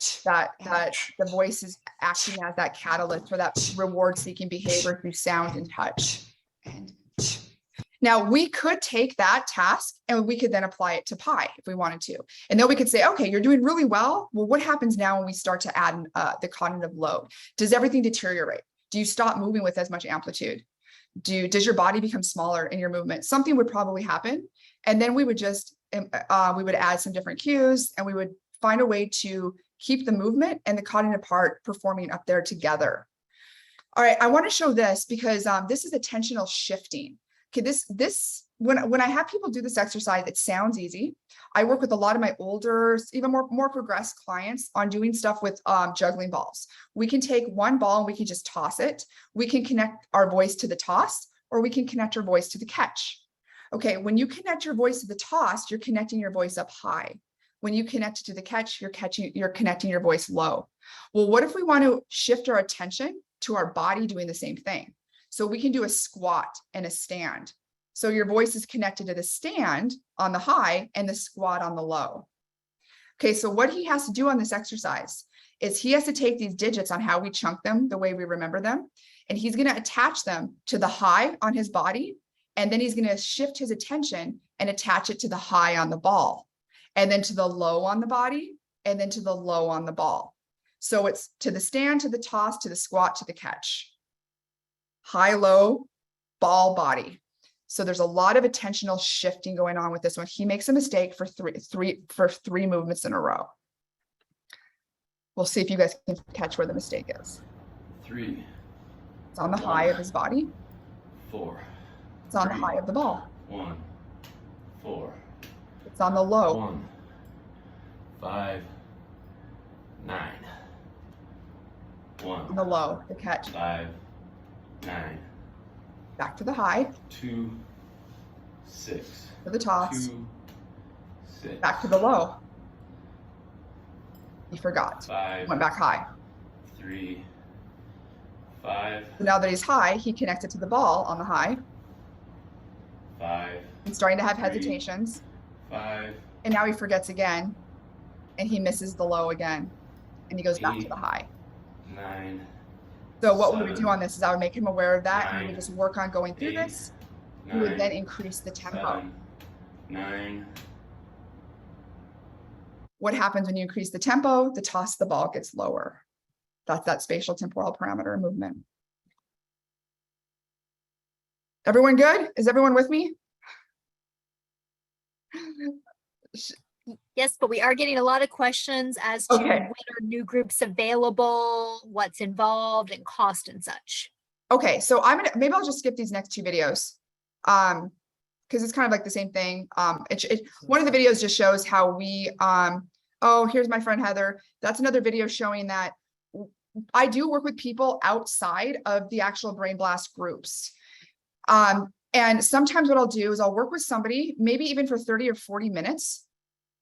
the voice is acting as that catalyst for that reward-seeking behavior through sound and touch. Now we could take that task and we could then apply it to Pi if we wanted to. And then we could say, okay, you're doing really well. Well, what happens now when we start to add the cognitive load? Does everything deteriorate? Do you stop moving with as much amplitude? Does your body become smaller in your movement? Something would probably happen. And then we would just, we would add some different cues and we would find a way to keep the movement and the cognitive part performing up there together. All right, I want to show this because this is attentional shifting. Okay, when I have people do this exercise, it sounds easy. I work with a lot of my older, even more progressed clients on doing stuff with juggling balls. We can take one ball and we can just toss it. We can connect our voice to the toss, or we can connect our voice to the catch. Okay, when you connect your voice to the toss, you're connecting your voice up high. When you connect it to the catch, you're connecting your voice low. Well, what if we want to shift our attention to our body doing the same thing? So we can do a squat and a stand. So your voice is connected to the stand on the high and the squat on the low. Okay, so what he has to do on this exercise is he has to take these digits on how we chunk them, the way we remember them, and he's going to attach them to the high on his body, and then he's going to shift his attention and attach it to the high on the ball, and then to the low on the body, and then to the low on the ball. So it's to the stand, to the toss, to the squat, to the catch. High, low, ball, body. So there's a lot of attentional shifting going on with this one. He makes a mistake for three movements in a row. We'll see if you guys can catch where the mistake is. 3. It's on the high of his body. 4. It's on the high of the ball. 1. 4. It's on the low. 1. 5. 9. 1. On the low, the catch. 5. 9. Back to the high. 2. 6. To the toss. 2. 6. Back to the low. He forgot. 5. Went back high. 3. 5. So now that he's high, he connected to the ball on the high. 5. He's starting to have 3, hesitations. 5. And now he forgets again. And he misses the low again. And he goes back to 8, the high. 9. So what we would 7, do on this is I would make him aware of that, and we 9, would just work on going through 8, this. We would 9, then increase the tempo. 7, 9. What happens when you increase the tempo? The toss of the ball gets lower. That's that spatial temporal parameter movement. Everyone good? Is everyone with me? Yes, but we are getting a lot of questions as to Okay. when are new groups available, what's involved, and cost and such. Okay, so maybe I'll just skip these next 2 videos. Because it's kind of like the same thing. One of the videos just shows how we, oh, here's my friend Heather. That's another video showing that I do work with people outside of the actual Brain Blast groups. And sometimes what I'll do is I'll work with somebody, maybe even for 30 or 40 minutes,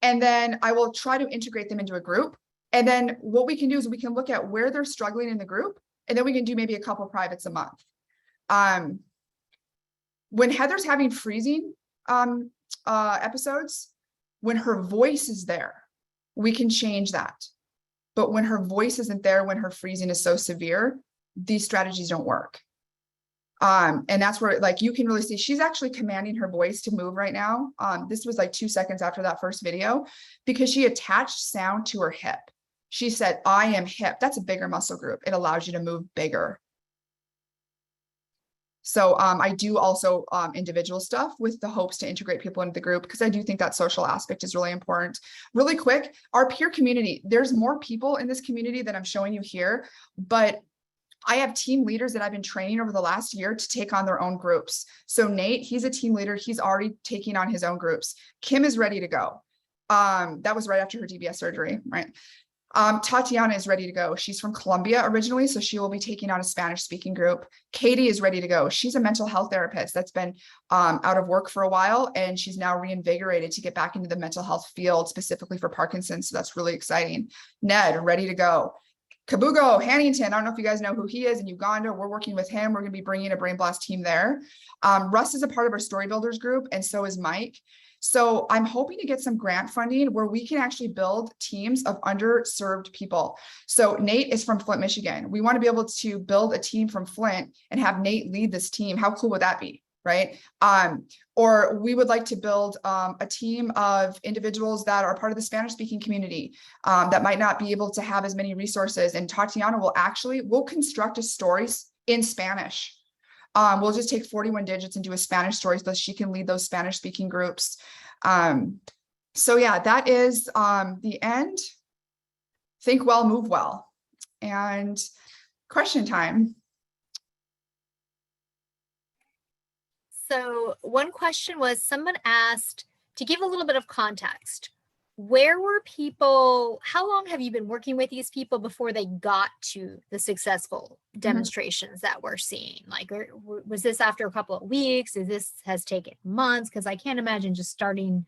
and then I will try to integrate them into a group. And then what we can do is we can look at where they're struggling in the group, and then we can do maybe a couple privates a month. When Heather's having freezing episodes, when her voice is there, we can change that. But when her voice isn't there, when her freezing is so severe, these strategies don't work. And that's where, like, you can really see she's actually commanding her voice to move right now. This was like 2 seconds after that first video, because she attached sound to her hip. She said, I am hip. That's a bigger muscle group. It allows you to move bigger. So I do also individual stuff with the hopes to integrate people into the group, because I do think that social aspect is really important. Really quick, our peer community, there's more people in this community that I'm showing you here, but I have team leaders that I've been training over the last year to take on their own groups. So Nate, he's a team leader. He's already taking on his own groups. Kim is ready to go. That was right after her DBS surgery, right? Tatiana is ready to go. She's from Colombia originally, so she will be taking on a Spanish speaking group. Katie is ready to go. She's a mental health therapist that's been out of work for a while, and she's now reinvigorated to get back into the mental health field, specifically for Parkinson's. So that's really exciting. Ned, ready to go. Kabugo Hannington, I don't know if you guys know who he is in Uganda. We're working with him. We're going to be bringing a Brain Blast team there. Russ is a part of our Story Builders group, and so is Mike. So I'm hoping to get some grant funding where we can actually build teams of underserved people. So Nate is from Flint, Michigan. We want to be able to build a team from Flint and have Nate lead this team. How cool would that be? Right? Or we would like to build a team of individuals that are part of the Spanish speaking community that might not be able to have as many resources. And Tatiana we'll construct a story in Spanish. We'll just take 41 digits and do a Spanish story so that she can lead those Spanish speaking groups. So yeah, that is the end. Think well, move well. And question time. So one question was, someone asked, to give a little bit of context, where were people, how long have you been working with these people before they got to the successful demonstrations that we're seeing? Like, was this after a couple of weeks? Has taken months? Because I can't imagine just starting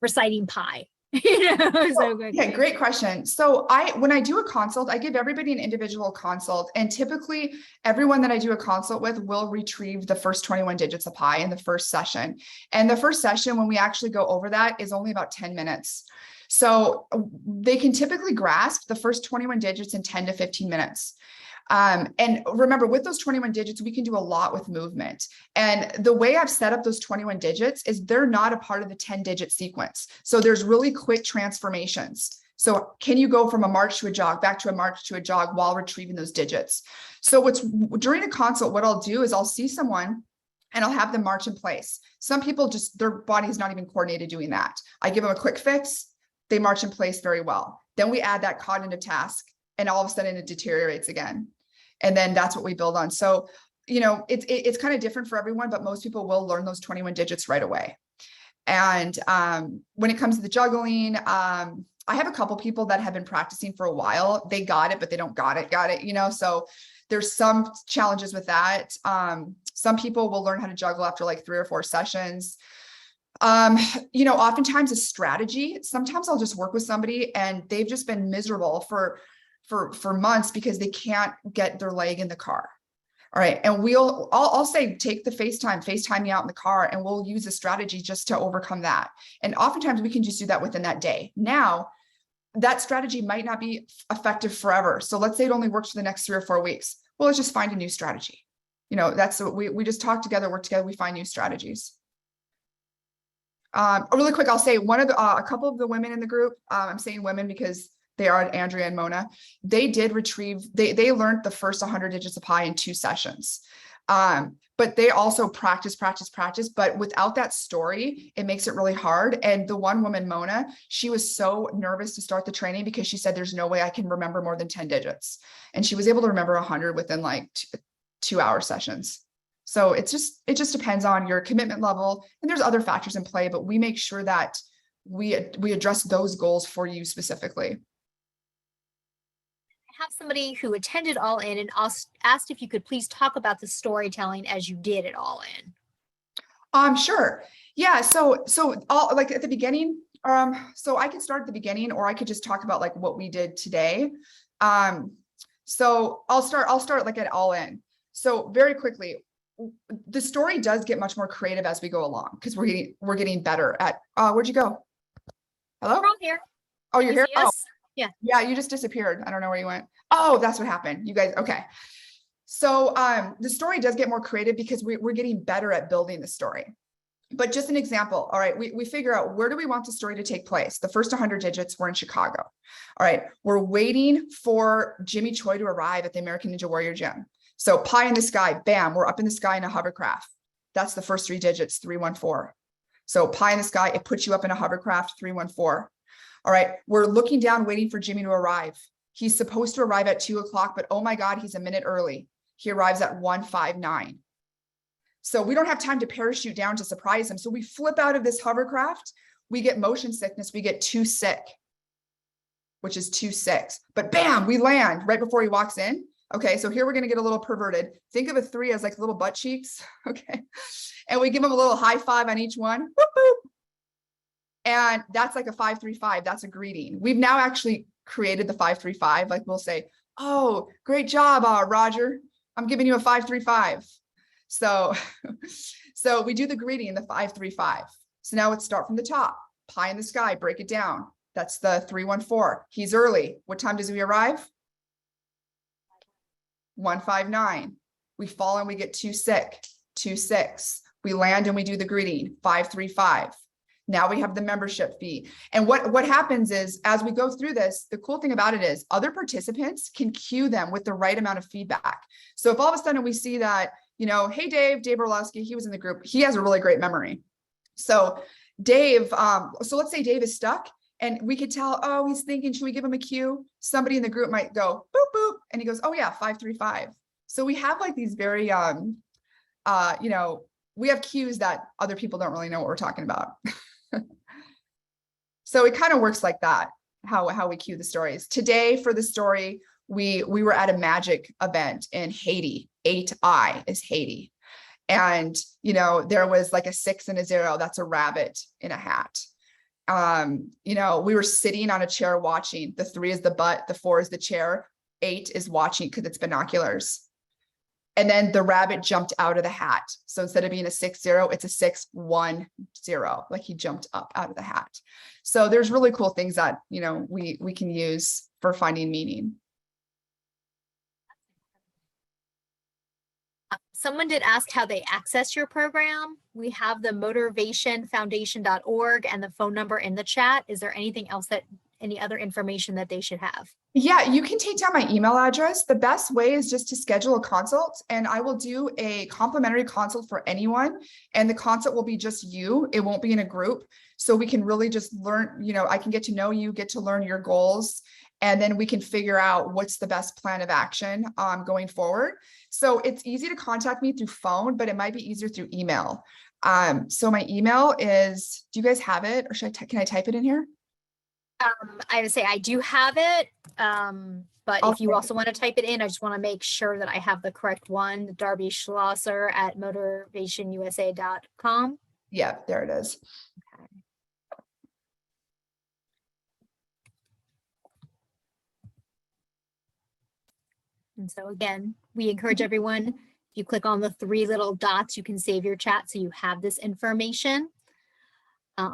reciting pi So quickly. Yeah, great question. So when I do a consult, I give everybody an individual consult, and typically everyone that I do a consult with will retrieve the first 21 digits of pi in the first session. And the first session, when we actually go over that, is only about 10 minutes. So they can typically grasp the first 21 digits in 10 to 15 minutes. And remember, with those 21 digits, we can do a lot with movement. And the way I've set up those 21 digits is they're not a part of the 10-digit sequence. So there's really quick transformations. So can you go from a march to a jog, back to a march to a jog while retrieving those digits? So during a consult, what I'll do is I'll see someone and I'll have them march in place. Some people just, their body's not even coordinated doing that. I give them a quick fix. They march in place very well. Then we add that cognitive task, and all of a sudden it deteriorates again. And then that's what we build on. So, it's kind of different for everyone, but most people will learn those 21 digits right away. And when it comes to the juggling, I have a couple people that have been practicing for a while. They got it, but they don't got it, so there's some challenges with that. Some people will learn how to juggle after like 3 or 4 sessions. Oftentimes a strategy. Sometimes I'll just work with somebody and they've just been miserable for months because they can't get their leg in the car. All right. And I'll say, take the FaceTime me out in the car, and we'll use a strategy just to overcome that. And oftentimes we can just do that within that day. Now, that strategy might not be effective forever. So let's say it only works for the next 3 or 4 weeks. Well, let's just find a new strategy. That's what we just talk together, work together, we find new strategies. Really quick, I'll say a couple of the women in the group, I'm saying women because they are Andrea and Mona. They did they learned the first 100 digits of pi in 2 sessions. But they also practice. But without that story, it makes it really hard. And the one woman, Mona, she was so nervous to start the training because she said, there's no way I can remember more than 10 digits. And she was able to remember 100 within like 2-hour sessions. So it just depends on your commitment level. And there's other factors in play, but we make sure that we address those goals for you specifically. Have somebody who attended All In and asked if you could please talk about the storytelling as you did at All In. Sure. Yeah. So all like at the beginning, so I could start at the beginning, or I could just talk about like what we did today. So I'll start like at All In. So very quickly, the story does get much more creative as we go along because we're getting better at, where'd you go? Hello? We're all here. Oh, you're here? Oh. Yeah, you just disappeared. I don't know where you went. Oh, that's what happened. You guys, okay. So the story does get more creative because we're getting better at building the story. But just an example, all right, we figure out, where do we want the story to take place? The first 100 digits, we're in Chicago. All right, we're waiting for Jimmy Choi to arrive at the American Ninja Warrior Gym. So pie in the sky, bam, we're up in the sky in a hovercraft. That's the first 3 digits, 314. So pie in the sky, it puts you up in a hovercraft, 314. All right, we're looking down, waiting for Jimmy to arrive. He's supposed to arrive at 2 o'clock, but oh my God, he's a minute early. He arrives at 1:59. So we don't have time to parachute down to surprise him. So we flip out of this hovercraft, we get motion sickness, we get too sick, which is 2-6. But bam, we land right before he walks in. Okay, so here we're gonna get a little perverted. Think of a 3 as like little butt cheeks, okay? And we give him a little high five on each one. Whoop, whoop. And that's like a 5-3-5. That's a greeting. We've now actually created the 5-3-5. Like we'll say, oh, great job, Roger. I'm giving you a 5-3-5. So we do the greeting, the 5-3-5. So now let's start from the top. Pie in the sky, break it down. That's the 314. He's early. What time does he arrive? 1:59. We fall and we get 2-6. 2-6. We land and we do the greeting, 5-3-5. Now we have the membership fee. And what happens is, as we go through this, the cool thing about it is other participants can cue them with the right amount of feedback. So if all of a sudden we see that, hey, Dave Orlowski, he was in the group. He has a really great memory. So Dave, so let's say Dave is stuck and we could tell, oh, he's thinking, should we give him a cue? Somebody in the group might go, boop, boop. And he goes, oh yeah, 5-3-5. So we have like these very, we have cues that other people don't really know what we're talking about. So it kind of works like that, how we cue the stories. Today for the story, we were at a magic event in Haiti. 8I is Haiti. And, there was like a 6 and a 0. That's a rabbit in a hat. You know, we were sitting on a chair watching. The 3 is the butt, the 4 is the chair, 8 is watching because it's binoculars. And then the rabbit jumped out of the hat. So instead of being a 6-0, it's a 6-1-0, like he jumped up out of the hat. So there's really cool things that, you know, we can use for finding meaning. Someone did ask how they access your program. We have the motivationfoundation.org and the phone number in the chat. Is there anything else any other information that they should have? Yeah, you can take down my email address. The best way is just to schedule a consult, and I will do a complimentary consult for anyone. And the consult will be just you. It won't be in a group. So we can really just learn, you know, I can get to know you, get to learn your goals, and then we can figure out what's the best plan of action going forward. So it's easy to contact me through phone, but it might be easier through email. So my email is, do you guys have it, or can I type it in here? I would say I do have it, but if you also want to type it in, I just want to make sure that I have the correct one, Darbe Schlosser at motivationusa.com. Yeah, there it is. Okay. And so again, we encourage everyone, if you click on the 3 little dots, you can save your chat so you have this information.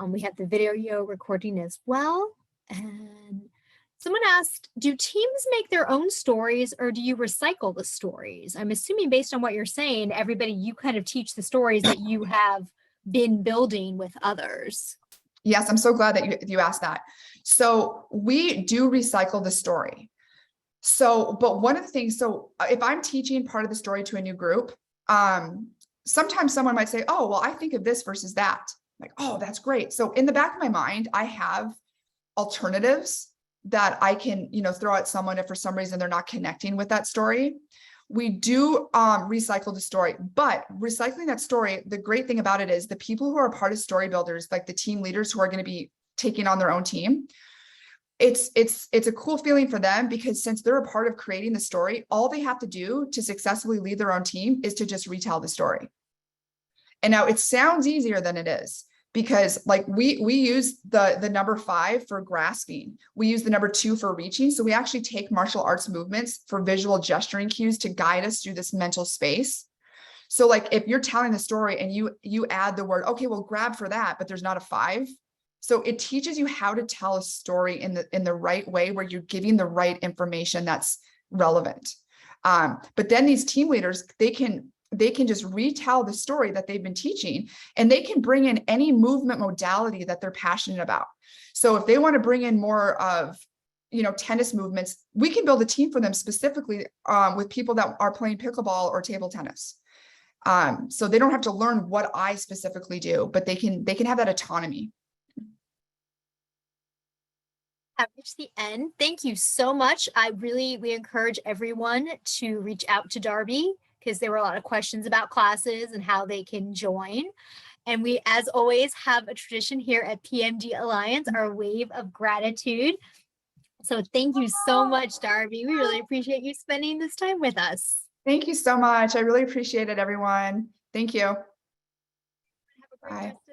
We have the video recording as well. And someone asked, do teams make their own stories or do you recycle the stories? I'm assuming based on what you're saying, everybody, you kind of teach the stories that you have been building with others. Yes, I'm so glad that you asked that. So we do recycle the story. So, but one of the things, so if I'm teaching part of the story to a new group, sometimes someone might say, oh, well, I think of this versus that. Like, oh, that's great. So in the back of my mind, I have alternatives that I can, you know, throw at someone if for some reason they're not connecting with that story. We do recycle the story, but recycling that story, the great thing about it is the people who are part of story builders, like the team leaders who are going to be taking on their own team, it's a cool feeling for them, because since they're a part of creating the story, all they have to do to successfully lead their own team is to just retell the story. And now it sounds easier than it is, because like we use the number 5 for grasping. We use the number 2 for reaching. So we actually take martial arts movements for visual gesturing cues to guide us through this mental space. So like if you're telling the story and you add the word, okay, well, grab for that, but there's not a 5. So it teaches you how to tell a story in the right way, where you're giving the right information that's relevant. But then these team leaders, they can just retell the story that they've been teaching, and they can bring in any movement modality that they're passionate about. So if they want to bring in more of, you know, tennis movements, we can build a team for them specifically with people that are playing pickleball or table tennis. So they don't have to learn what I specifically do, but they can have that autonomy. Have reached the end. Thank you so much. We encourage everyone to reach out to Darbe, because there were a lot of questions about classes and how they can join. And we, as always, have a tradition here at PMD Alliance, our wave of gratitude. So thank you so much, Darbe. We really appreciate you spending this time with us. Thank you so much. I really appreciate it, everyone. Thank you. Have a great Bye. rest